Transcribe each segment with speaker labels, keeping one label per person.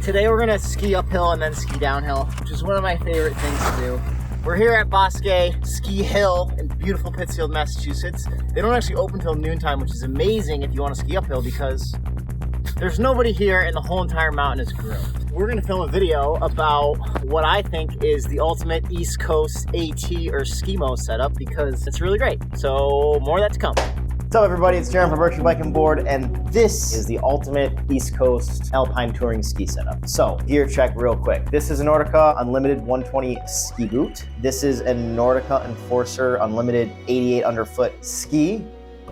Speaker 1: Today we're gonna ski uphill and then ski downhill, which is one of my favorite things to do. We're here at Bosque Ski Hill in beautiful Pittsfield, Massachusetts. They don't actually open till noontime, which is amazing if you want to ski uphill because there's nobody here and the whole entire mountain is groomed. We're gonna film a video about what I think is the ultimate East Coast AT or Skimo setup because it's really great. So more of that to come. What's up everybody, it's Jaron from Virtual Bike and Board, and this is the ultimate East Coast Alpine touring ski setup. So, gear check real quick. This is a Nordica Unlimited 120 ski boot. This is a Nordica Enforcer Unlimited 88 underfoot ski.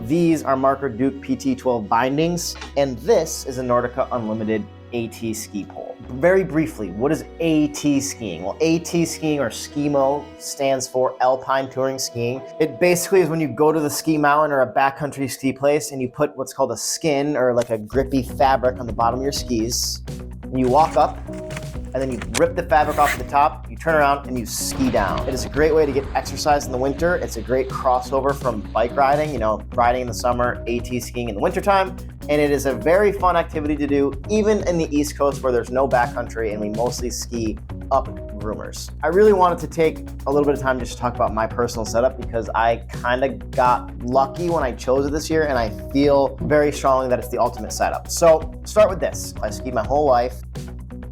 Speaker 1: These are Marker Duke PT12 bindings, and this is a Nordica Unlimited AT ski pole. Very briefly, what is AT skiing? Well, AT skiing or Skimo stands for Alpine Touring Skiing. It basically is when you go to the ski mountain or a backcountry ski place and you put what's called a skin or like a grippy fabric on the bottom of your skis. And you walk up and then you rip the fabric off at the top, you turn around and you ski down. It is a great way to get exercise in the winter. It's a great crossover from bike riding, riding in the summer, AT skiing in the wintertime. And it is a very fun activity to do, even in the East Coast where there's no backcountry and we mostly ski up groomers. I really wanted to take a little bit of time just to talk about my personal setup because I kind of got lucky when I chose it this year and I feel very strongly that it's the ultimate setup. So start with this. I skied my whole life.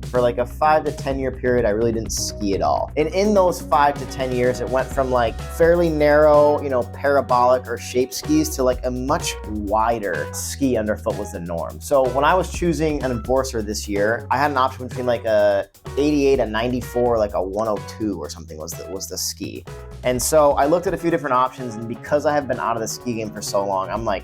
Speaker 1: For like a 5 to 10 year period, I really didn't ski at all. And in those 5 to 10 years, it went from like fairly narrow, parabolic or shape skis to like a much wider ski underfoot was the norm. So when I was choosing an Enforcer this year, I had an option between like a 88, a 94, like a 102 or something was the ski. And so I looked at a few different options, and because I have been out of the ski game for so long, I'm like,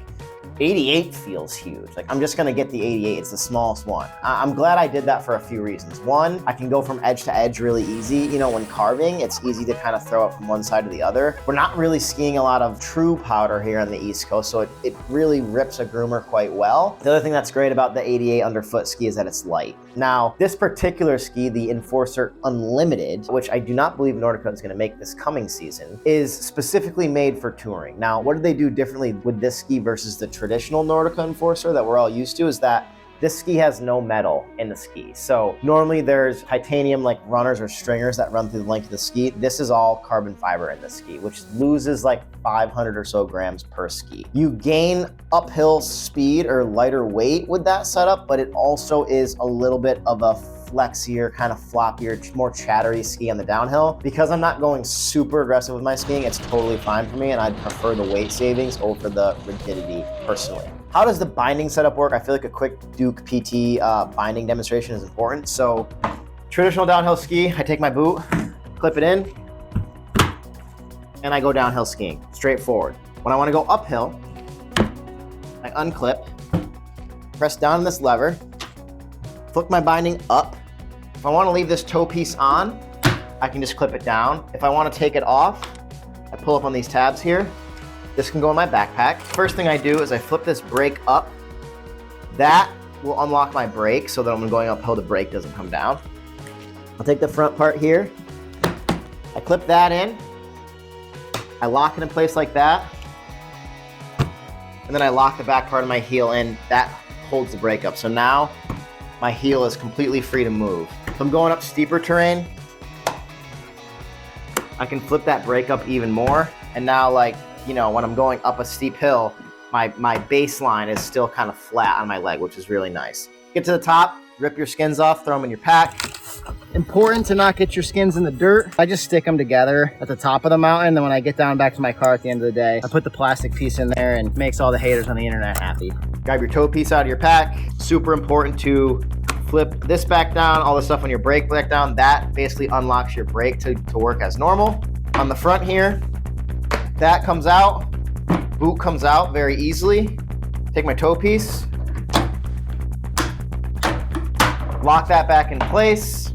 Speaker 1: 88 feels huge. Like, I'm just gonna get the 88, it's the smallest one. I'm glad I did that for a few reasons. One, I can go from edge to edge really easy. When carving, it's easy to kind of throw it from one side to the other. We're not really skiing a lot of true powder here on the East Coast, so it really rips a groomer quite well. The other thing that's great about the 88 underfoot ski is that it's light. Now, this particular ski, the Enforcer Unlimited, which I do not believe Nordica is gonna make this coming season, is specifically made for touring. Now, what did they do differently with this ski versus the traditional Nordica Enforcer that we're all used to is that this ski has no metal in the ski. So normally there's titanium like runners or stringers that run through the length of the ski. This is all carbon fiber in the ski, which loses like 500 or so grams per ski. You gain uphill speed or lighter weight with that setup, but it also is a little bit of a flexier, kind of floppier, more chattery ski on the downhill. Because I'm not going super aggressive with my skiing, it's totally fine for me, and I'd prefer the weight savings over the rigidity personally. How does the binding setup work? I feel like a quick Duke PT binding demonstration is important. So traditional downhill ski, I take my boot, clip it in, and I go downhill skiing, straightforward. When I wanna go uphill, I unclip, press down on this lever, flick my binding up. If I wanna leave this toe piece on, I can just clip it down. If I wanna take it off, I pull up on these tabs here. This can go in my backpack. First thing I do is I flip this brake up. That will unlock my brake so that when I'm going uphill, the brake doesn't come down. I'll take the front part here. I clip that in. I lock it in place like that. And then I lock the back part of my heel in. That holds the brake up. So now my heel is completely free to move. If I'm going up steeper terrain, I can flip that brake up even more. And now when I'm going up a steep hill, my baseline is still kind of flat on my leg, which is really nice. Get to the top, rip your skins off, throw them in your pack. Important to not get your skins in the dirt. I just stick them together at the top of the mountain, then when I get down back to my car at the end of the day, I put the plastic piece in there and makes all the haters on the internet happy. Grab your toe piece out of your pack. Super important to flip this back down, all the stuff on your brake back down. That basically unlocks your brake to work as normal. On the front here, that comes out, boot comes out very easily. Take my toe piece, lock that back in place,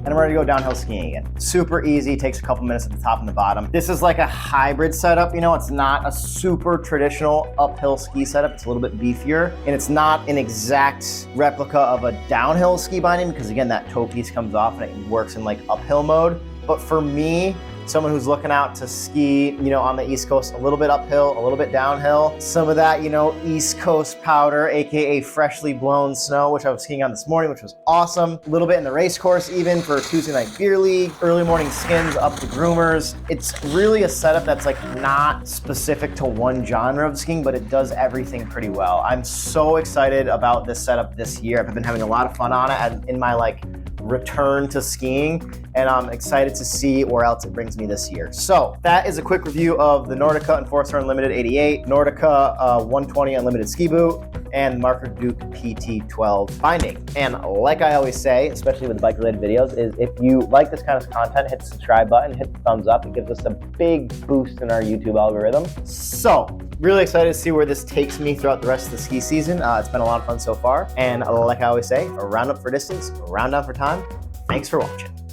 Speaker 1: and I'm ready to go downhill skiing again. Super easy, takes a couple minutes at the top and the bottom. This is like a hybrid setup, it's not a super traditional uphill ski setup. It's a little bit beefier, and it's not an exact replica of a downhill ski binding because again, that toe piece comes off and it works in like uphill mode. But for me, someone who's looking out to ski, you know, on the East Coast, a little bit uphill, a little bit downhill. Some of that, you know, East Coast powder, AKA freshly blown snow, which I was skiing on this morning, which was awesome. A little bit in the race course even for Tuesday Night Beer League, early morning skins up to groomers. It's really a setup that's like not specific to one genre of skiing, but it does everything pretty well. I'm so excited about this setup this year. I've been having a lot of fun on it and in my like return to skiing, and I'm excited to see where else it brings me this year. So that is a quick review of the Nordica Enforcer Unlimited 88, Nordica 120 Unlimited Ski Boot, and Marker Duke PT12 binding. And like I always say, especially with bike related videos, is if you like this kind of content, hit the subscribe button, hit the thumbs up. It gives us a big boost in our YouTube algorithm. So really excited to see where this takes me throughout the rest of the ski season. It's been a lot of fun so far. And like I always say, a round up for distance, a round down for time. Thanks for watching.